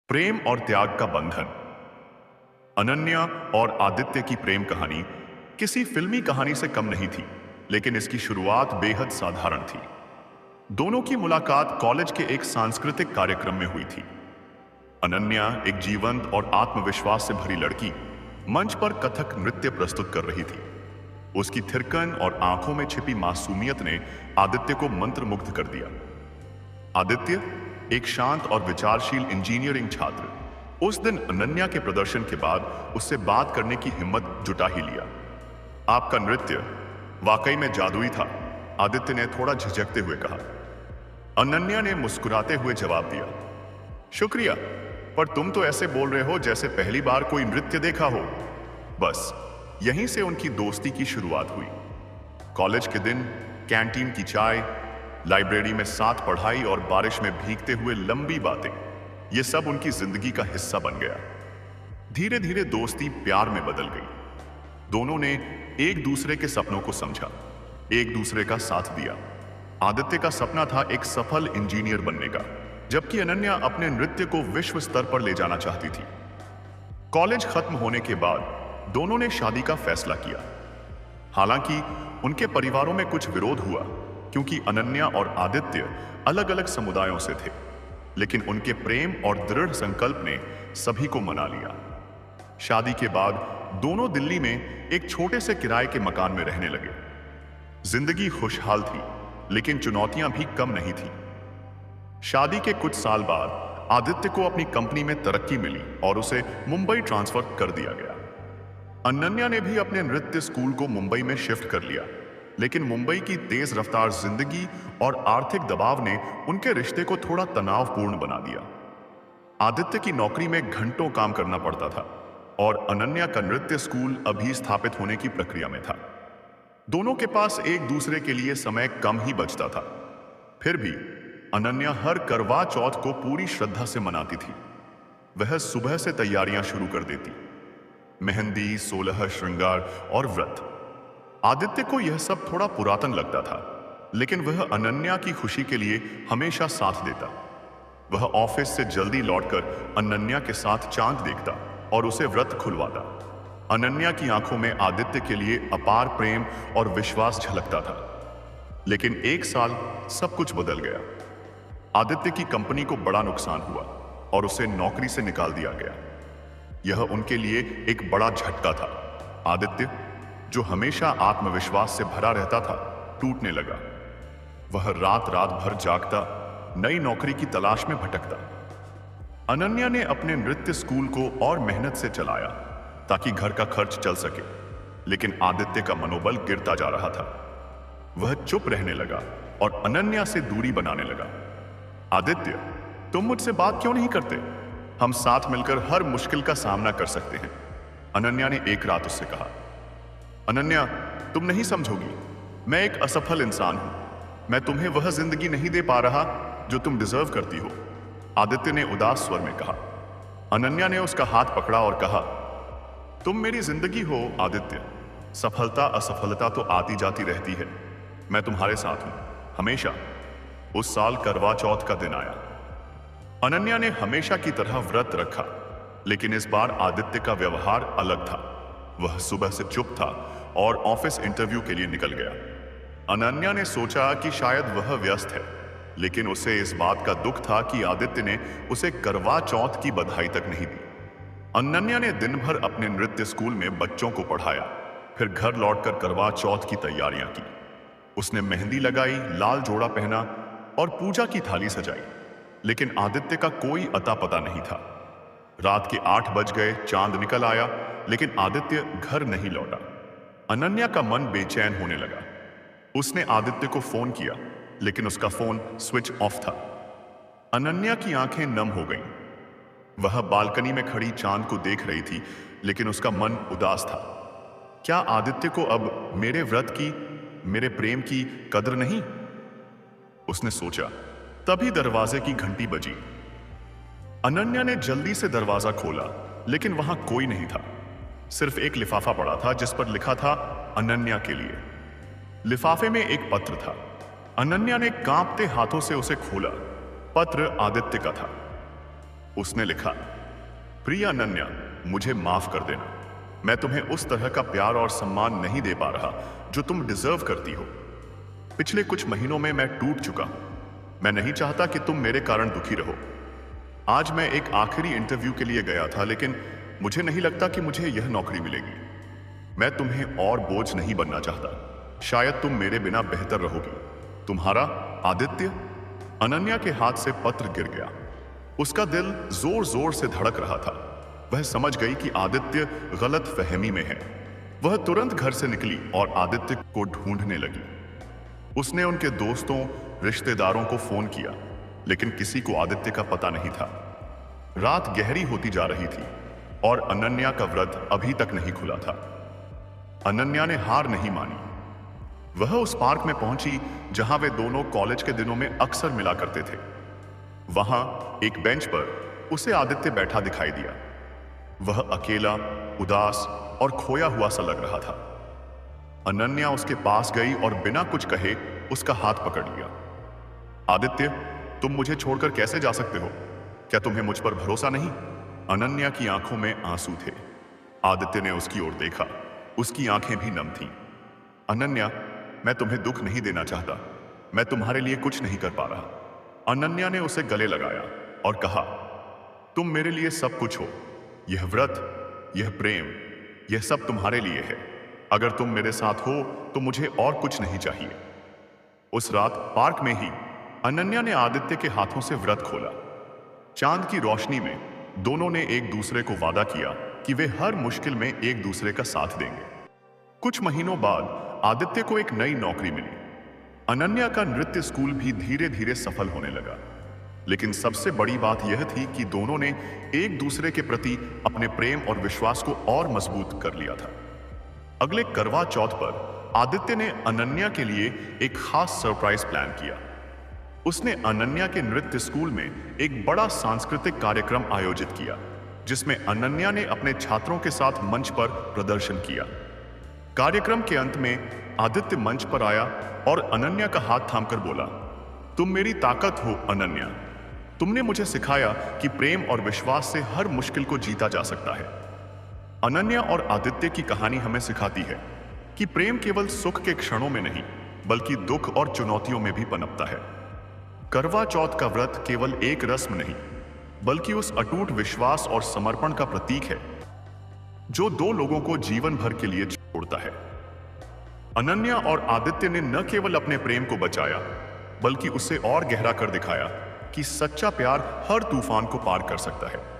प्रेम और त्याग का बंधन। अनन्या और आदित्य की प्रेम कहानी किसी फिल्मी कहानी से कम नहीं थी, लेकिन इसकी शुरुआत बेहद साधारण थी। दोनों की मुलाकात कॉलेज के एक सांस्कृतिक कार्यक्रम में हुई थी। अनन्या, एक जीवंत और आत्मविश्वास से भरी लड़की, मंच पर कथक नृत्य प्रस्तुत कर रही थी। उसकी थिरकन और आंखों में छिपी मासूमियत ने आदित्य को मंत्रमुग्ध कर दिया। आदित्य, एक शांत और विचारशील इंजीनियरिंग छात्र, उस दिन अनन्या के प्रदर्शन के बाद उससे बात करने की हिम्मत जुटा ही लिया। आपका नृत्य वाकई में जादुई था, आदित्य ने थोड़ा झिझकते हुए कहा। अनन्या ने मुस्कुराते हुए जवाब दिया, शुक्रिया, पर तुम तो ऐसे बोल रहे हो जैसे पहली बार कोई नृत्य देखा हो। बस यहीं से उनकी दोस्ती की शुरुआत हुई। कॉलेज के दिन, कैंटीन की चाय, लाइब्रेरी में साथ पढ़ाई और बारिश में भीगते हुए लंबी बातें, ये सब उनकी जिंदगी का हिस्सा बन गया। धीरे धीरे दोस्ती प्यार में बदल गई। दोनों ने एक दूसरे के सपनों को समझा, एक दूसरे का साथ दिया। आदित्य का सपना था एक सफल इंजीनियर बनने का, जबकि अनन्या अपने नृत्य को विश्व स्तर पर ले जाना चाहती थी। कॉलेज खत्म होने के बाद दोनों ने शादी का फैसला किया। हालांकि उनके परिवारों में कुछ विरोध हुआ, क्योंकि अनन्या और आदित्य अलग अलग समुदायों से थे, लेकिन उनके प्रेम और दृढ़ संकल्प ने सभी को मना लिया। शादी के बाद दोनों दिल्ली में एक छोटे से किराए के मकान में रहने लगे। जिंदगी खुशहाल थी, लेकिन चुनौतियां भी कम नहीं थी। शादी के कुछ साल बाद आदित्य को अपनी कंपनी में तरक्की मिली और उसे मुंबई ट्रांसफर कर दिया गया। अनन्या ने भी अपने नृत्य स्कूल को मुंबई में शिफ्ट कर लिया, लेकिन मुंबई की तेज रफ्तार जिंदगी और आर्थिक दबाव ने उनके रिश्ते को थोड़ा तनावपूर्ण बना दिया। आदित्य की नौकरी में घंटों काम करना पड़ता था और अनन्या का नृत्य स्कूल अभी स्थापित होने की प्रक्रिया में था। दोनों के पास एक दूसरे के लिए समय कम ही बचता था। फिर भी अनन्या हर करवा चौथ को पूरी श्रद्धा से मनाती थी। वह सुबह से तैयारियां शुरू कर देती, मेहंदी, 16 श्रृंगार और व्रत। आदित्य को यह सब थोड़ा पुरातन लगता था, लेकिन वह अनन्या की खुशी के लिए हमेशा साथ देता। वह ऑफिस से जल्दी लौटकर अनन्या के साथ चांद देखता और उसे व्रत खुलवाता। अनन्या की आंखों में आदित्य के लिए अपार प्रेम और विश्वास झलकता था। लेकिन एक साल सब कुछ बदल गया। आदित्य की कंपनी को बड़ा नुकसान हुआ और उसे नौकरी से निकाल दिया गया। यह उनके लिए एक बड़ा झटका था। आदित्य, जो हमेशा आत्मविश्वास से भरा रहता था, टूटने लगा। वह रात रात भर जागता, नई नौकरी की तलाश में भटकता। अनन्या ने अपने नृत्य स्कूल को और मेहनत से चलाया ताकि घर का खर्च चल सके, लेकिन आदित्य का मनोबल गिरता जा रहा था। वह चुप रहने लगा और अनन्या से दूरी बनाने लगा। आदित्य, तुम मुझसे बात क्यों नहीं करते? हम साथ मिलकर हर मुश्किल का सामना कर सकते हैं, अनन्या ने एक रात उससे कहा। अनन्या, तुम नहीं समझोगी, मैं एक असफल इंसान हूं। मैं तुम्हें वह जिंदगी नहीं दे पा रहा जो तुम डिजर्व करती हो, आदित्य ने उदास स्वर में कहा। अनन्या ने उसका हाथ पकड़ा और कहा, तुम मेरी जिंदगी हो आदित्य। सफलता असफलता तो आती जाती रहती है। मैं तुम्हारे साथ हूं, हमेशा। उस साल करवा चौथ का दिन आया। अनन्या ने हमेशा की तरह व्रत रखा, लेकिन इस बार आदित्य का व्यवहार अलग था। वह सुबह से चुप था और ऑफिस इंटरव्यू के लिए निकल गया। अनन्या ने सोचा कि शायद वह व्यस्त है, लेकिन उसे इस बात का दुख था कि आदित्य ने उसे करवा चौथ की बधाई तक नहीं दी। अनन्या ने दिन भर अपने नृत्य स्कूल में बच्चों को पढ़ाया, फिर घर लौटकर करवा चौथ की तैयारियां की। उसने मेहंदी लगाई, लाल जोड़ा पहना और पूजा की थाली सजाई, लेकिन आदित्य का कोई अता पता नहीं था। रात के 8 बज गए, चांद निकल आया, लेकिन आदित्य घर नहीं लौटा। अनन्या का मन बेचैन होने लगा। उसने आदित्य को फोन किया, लेकिन उसका फोन स्विच ऑफ था। अनन्या की आंखें नम हो गईं। वह बालकनी में खड़ी चांद को देख रही थी, लेकिन उसका मन उदास था। क्या आदित्य को अब मेरे व्रत की, मेरे प्रेम की कदर नहीं? उसने सोचा। तभी दरवाजे की घंटी बजी। अनन्या ने जल्दी से दरवाजा खोला, लेकिन वहां कोई नहीं था। सिर्फ एक लिफाफा पड़ा था जिस पर लिखा था, अनन्या के लिए। लिफाफे में एक पत्र था। अनन्या ने कांपते हाथों से उसे खोला। पत्र आदित्य का था। उसने लिखा, प्रिय अनन्या, मुझे माफ कर देना। मैं तुम्हें उस तरह का प्यार और सम्मान नहीं दे पा रहा जो तुम डिजर्व करती हो। पिछले कुछ महीनों में मैं टूट चुका हूं। मैं नहीं चाहता कि तुम मेरे कारण दुखी रहो। आज मैं एक आखिरी इंटरव्यू के लिए गया था, लेकिन मुझे नहीं लगता कि मुझे यह नौकरी मिलेगी। मैं तुम्हें और बोझ नहीं बनना चाहता। शायद तुम मेरे बिना बेहतर रहोगी। तुम्हारा आदित्य। अनन्या के हाथ से पत्र गिर गया। उसका दिल जोर जोर से धड़क रहा था। वह समझ गई कि आदित्य गलत फहमी में है। वह तुरंत घर से निकली और आदित्य को ढूंढने लगी। उसने उनके दोस्तों, रिश्तेदारों को फोन किया, लेकिन किसी को आदित्य का पता नहीं था। रात गहरी होती जा रही थी और अनन्या का व्रत अभी तक नहीं खुला था। अनन्या ने हार नहीं मानी। वह उस पार्क में पहुंची जहां वे दोनों कॉलेज के दिनों में अक्सर मिला करते थे। वहां एक बेंच पर उसे आदित्य बैठा दिखाई दिया। वह अकेला, उदास और खोया हुआ सा लग रहा था। अनन्या उसके पास गई और बिना कुछ कहे उसका हाथ पकड़ लिया। आदित्य, तुम मुझे छोड़कर कैसे जा सकते हो? क्या तुम्हें मुझ पर भरोसा नहीं? अनन्या की आंखों में आंसू थे। आदित्य ने उसकी ओर देखा। उसकी आंखें भी नम थीं। अनन्या, मैं तुम्हें दुख नहीं देना चाहता। मैं तुम्हारे लिए कुछ नहीं कर पा रहा। अनन्या ने उसे गले लगाया और कहा, तुम मेरे लिए सब कुछ हो। यह व्रत, यह प्रेम, यह सब तुम्हारे लिए है। अगर तुम मेरे साथ हो तो मुझे और कुछ नहीं चाहिए। उस रात पार्क में ही अनन्या ने आदित्य के हाथों से व्रत खोला। चांद की रोशनी में दोनों ने एक दूसरे को वादा किया कि वे हर मुश्किल में एक दूसरे का साथ देंगे। कुछ महीनों बाद आदित्य को एक नई नौकरी मिली। अनन्या का नृत्य स्कूल भी धीरे धीरे सफल होने लगा। लेकिन सबसे बड़ी बात यह थी कि दोनों ने एक दूसरे के प्रति अपने प्रेम और विश्वास को और मजबूत कर लिया था। अगले करवा चौथ पर आदित्य ने अनन्या के लिए एक खास सरप्राइज प्लान किया। उसने अनन्या के नृत्य स्कूल में एक बड़ा सांस्कृतिक कार्यक्रम आयोजित किया, जिसमें अनन्या ने अपने छात्रों के साथ मंच पर प्रदर्शन किया। कार्यक्रम के अंत में आदित्य मंच पर आया और अनन्या का हाथ थामकर बोला, तुम मेरी ताकत हो अनन्या। तुमने मुझे सिखाया कि प्रेम और विश्वास से हर मुश्किल को जीता जा सकता है। अनन्या और आदित्य की कहानी हमें सिखाती है कि प्रेम केवल सुख के क्षणों में नहीं, बल्कि दुख और चुनौतियों में भी पनपता है। करवा चौथ का व्रत केवल एक रस्म नहीं, बल्कि उस अटूट विश्वास और समर्पण का प्रतीक है जो दो लोगों को जीवन भर के लिए जोड़ता है। अनन्या और आदित्य ने न केवल अपने प्रेम को बचाया, बल्कि उसे और गहरा कर दिखाया कि सच्चा प्यार हर तूफान को पार कर सकता है।